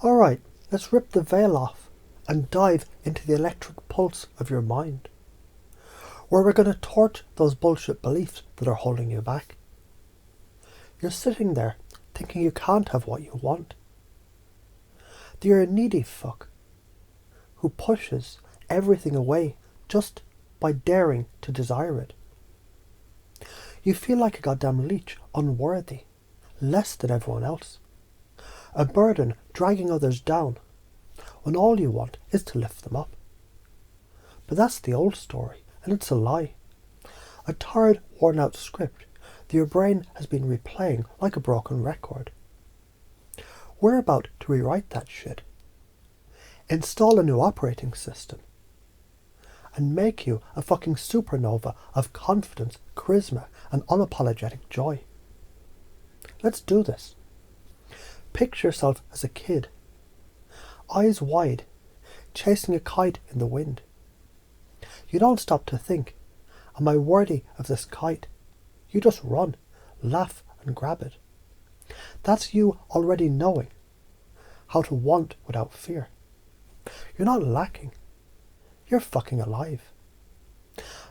Alright, let's rip the veil off and dive into the electric pulse of your mind, where we're going to torch those bullshit beliefs that are holding you back. You're sitting there thinking you can't have what you want. That you're a needy fuck who pushes everything away just by daring to desire it. You feel like a goddamn leech, unworthy, less than everyone else. A burden dragging others down, when all you want is to lift them up. But that's the old story, and it's a lie. A tired, worn-out script that your brain has been replaying like a broken record. We're about to rewrite that shit. Install a new operating system. And make you a fucking supernova of confidence, charisma, and unapologetic joy. Let's do this. Picture yourself as a kid, eyes wide, chasing a kite in the wind. You don't stop to think, am I worthy of this kite? You just run, laugh and grab it. That's you already knowing how to want without fear. You're not lacking. You're fucking alive.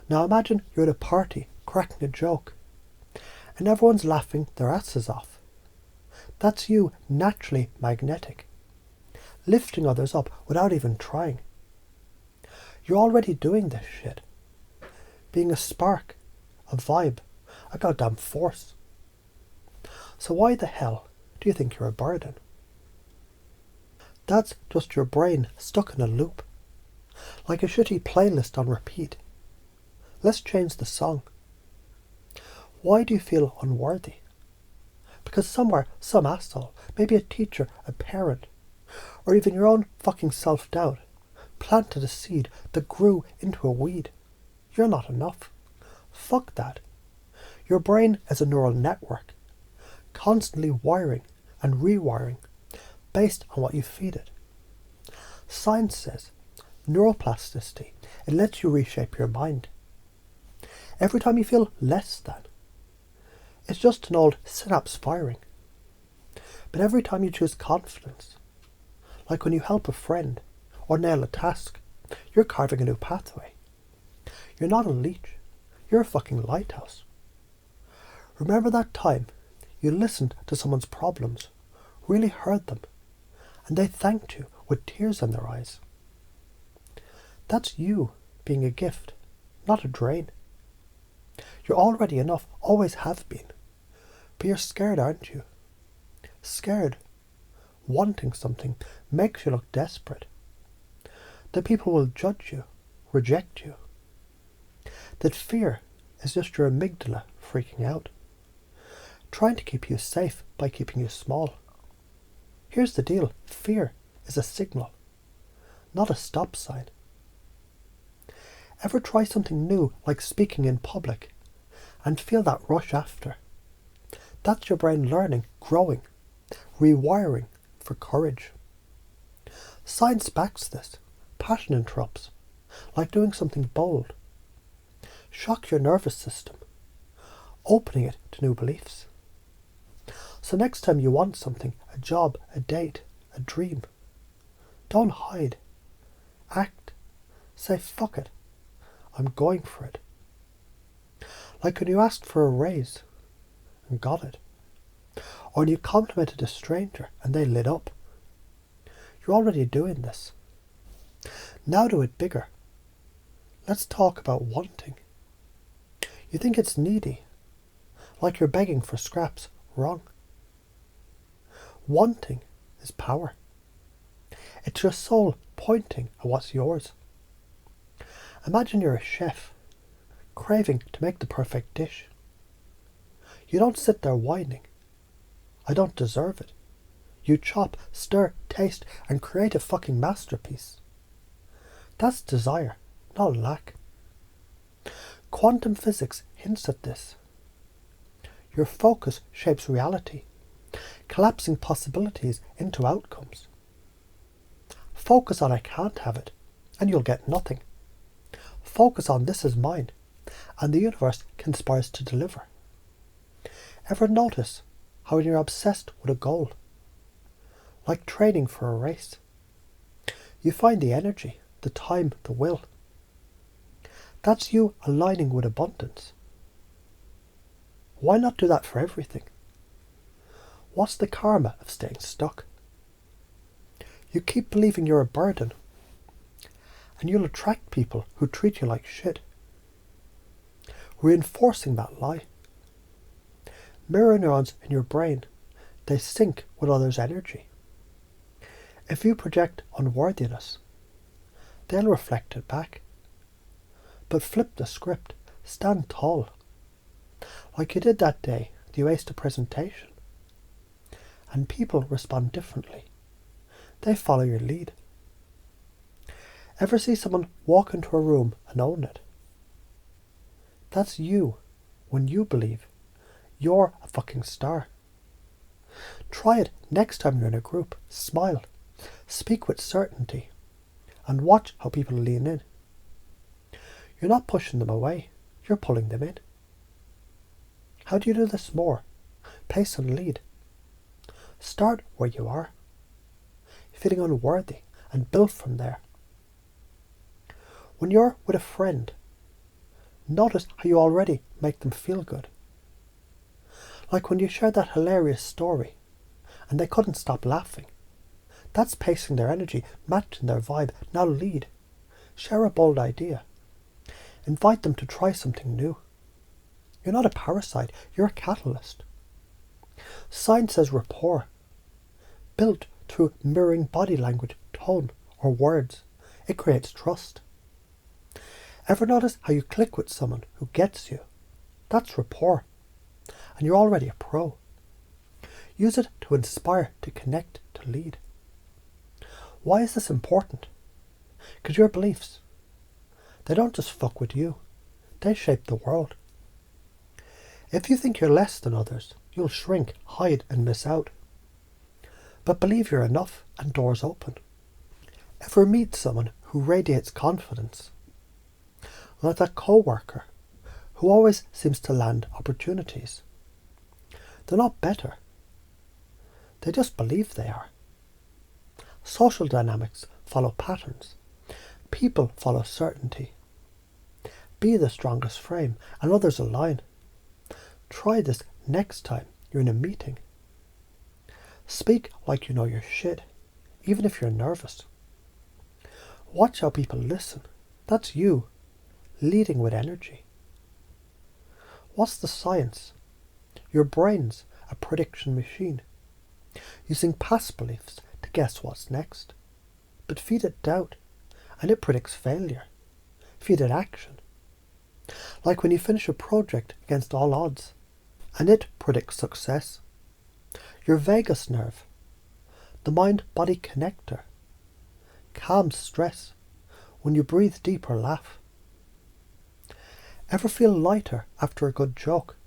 Now imagine you're at a party cracking a joke and everyone's laughing their asses off. That's you naturally magnetic, lifting others up without even trying. You're already doing this shit. Being a spark, a vibe, a goddamn force. So why the hell do you think you're a burden? That's just your brain stuck in a loop, like a shitty playlist on repeat. Let's change the song. Why do you feel unworthy? Because somewhere, some asshole, maybe a teacher, a parent, or even your own fucking self-doubt, planted a seed that grew into a weed. You're not enough. Fuck that. Your brain is a neural network, constantly wiring and rewiring based on what you feed it. Science says neuroplasticity, it lets you reshape your mind. Every time you feel less than, it's just an old synapse firing. But every time you choose confidence, like when you help a friend or nail a task, you're carving a new pathway. You're not a leech, you're a fucking lighthouse. Remember that time you listened to someone's problems, really heard them, and they thanked you with tears in their eyes. That's you being a gift, not a drain. You're already enough, always have been. But you're scared, aren't you? Scared. Wanting something makes you look desperate. That people will judge you, reject you. That fear is just your amygdala freaking out, trying to keep you safe by keeping you small. Here's the deal. Fear is a signal, not a stop sign. Ever try something new like speaking in public and feel that rush after? That's your brain learning, growing, rewiring for courage. Science backs this. Passion interrupts, like doing something bold. Shock your nervous system, opening it to new beliefs. So next time you want something, a job, a date, a dream, don't hide. Act. Say fuck it. I'm going for it. Like when you asked for a raise and got it. Or when you complimented a stranger and they lit up. You're already doing this. Now do it bigger. Let's talk about wanting. You think it's needy, like you're begging for scraps. Wrong. Wanting is power. It's your soul pointing at what's yours. Imagine you're a chef, craving to make the perfect dish. You don't sit there whining, I don't deserve it. You chop, stir, taste, and create a fucking masterpiece. That's desire, not lack. Quantum physics hints at this. Your focus shapes reality, collapsing possibilities into outcomes. Focus on I can't have it, and you'll get nothing. Focus on this is mine, and the universe conspires to deliver. Ever notice how when you're obsessed with a goal, like training for a race. You find the energy, the time, the will. That's you aligning with abundance. Why not do that for everything? What's the karma of staying stuck? You keep believing you're a burden, and you'll attract people who treat you like shit, reinforcing that lie. Mirror neurons in your brain, they sync with others' energy. If you project unworthiness, they'll reflect it back. But flip the script, stand tall. Like you did that day you aced a presentation. And people respond differently. They follow your lead. Ever see someone walk into a room and own it? That's you when you believe you're a fucking star. Try it next time you're in a group. Smile. Speak with certainty. And watch how people lean in. You're not pushing them away. You're pulling them in. How do you do this more? Pace and lead. Start where you are, feeling unworthy, and build from there. When you're with a friend, notice how you already make them feel good. Like when you shared that hilarious story and they couldn't stop laughing. That's pacing their energy, matching their vibe. Now lead. Share a bold idea. Invite them to try something new. You're not a parasite, you're a catalyst. Science says rapport, built through mirroring body language, tone, or words. It creates trust. Ever notice how you click with someone who gets you? That's rapport. And you're already a pro. Use it to inspire, to connect, to lead. Why is this important? Because your beliefs, they don't just fuck with you. They shape the world. If you think you're less than others, you'll shrink, hide, and miss out. But believe you're enough and doors open. Ever meet someone who radiates confidence? Like that co-worker who always seems to land opportunities. They're not better. They just believe they are. Social dynamics follow patterns. People follow certainty. Be the strongest frame and others align. Try this next time you're in a meeting. Speak like you know your shit, even if you're nervous. Watch how people listen. That's you, leading with energy. What's the science? Your brain's a prediction machine, using past beliefs to guess what's next. But feed it doubt, and it predicts failure. Feed it action. Like when you finish a project against all odds, and it predicts success. Your vagus nerve, the mind-body connector, calms stress when you breathe deep or laugh. Ever feel lighter after a good joke?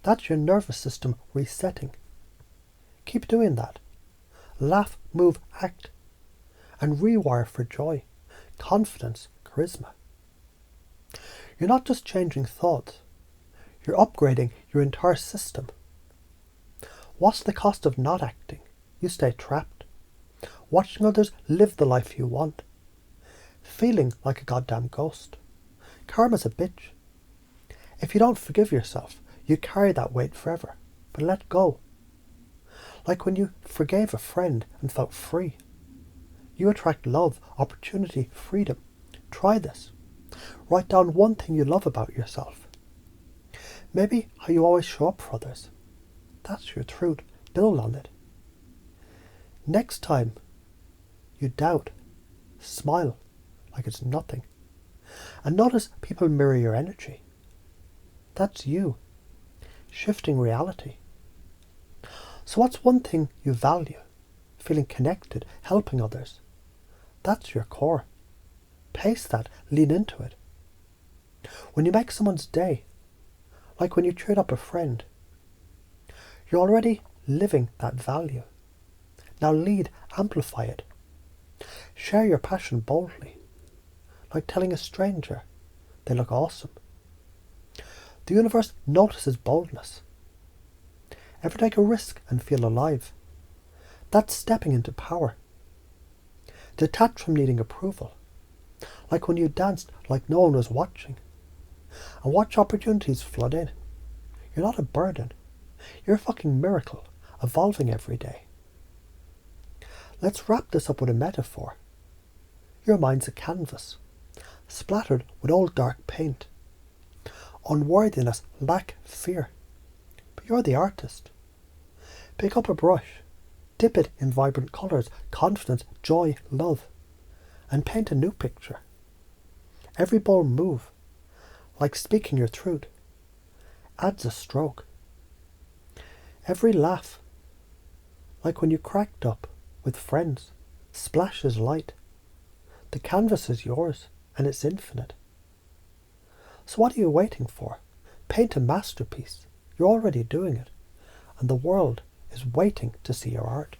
That's your nervous system resetting. Keep doing that. Laugh, move, act, and rewire for joy, confidence, charisma. You're not just changing thoughts, you're upgrading your entire system. What's the cost of not acting? You stay trapped, watching others live the life you want, feeling like a goddamn ghost. Karma's a bitch. If you don't forgive yourself, you carry that weight forever. But let go. Like when you forgave a friend and felt free. You attract love, opportunity, freedom. Try this. Write down one thing you love about yourself. Maybe how you always show up for others. That's your truth. Build on it. Next time you doubt, smile like it's nothing. And notice people mirror your energy. That's you, shifting reality. So what's one thing you value? Feeling connected, helping others. That's your core. Pace that, lean into it. When you make someone's day, like when you cheered up a friend, you're already living that value. Now lead, amplify it. Share your passion boldly, like telling a stranger they look awesome. The universe notices boldness. Ever take a risk and feel alive? That's stepping into power. Detach from needing approval. Like when you danced like no one was watching. And watch opportunities flood in. You're not a burden. You're a fucking miracle, evolving every day. Let's wrap this up with a metaphor. Your mind's a canvas, splattered with old dark paint. Unworthiness, lack, fear. But you're the artist. Pick up a brush, dip it in vibrant colours, confidence, joy, love, and paint a new picture. Every bold move, like speaking your truth, adds a stroke. Every laugh, like when you cracked up with friends, splashes light. The canvas is yours, and it's infinite. So what are you waiting for? Paint a masterpiece. You're already doing it, and the world is waiting to see your art.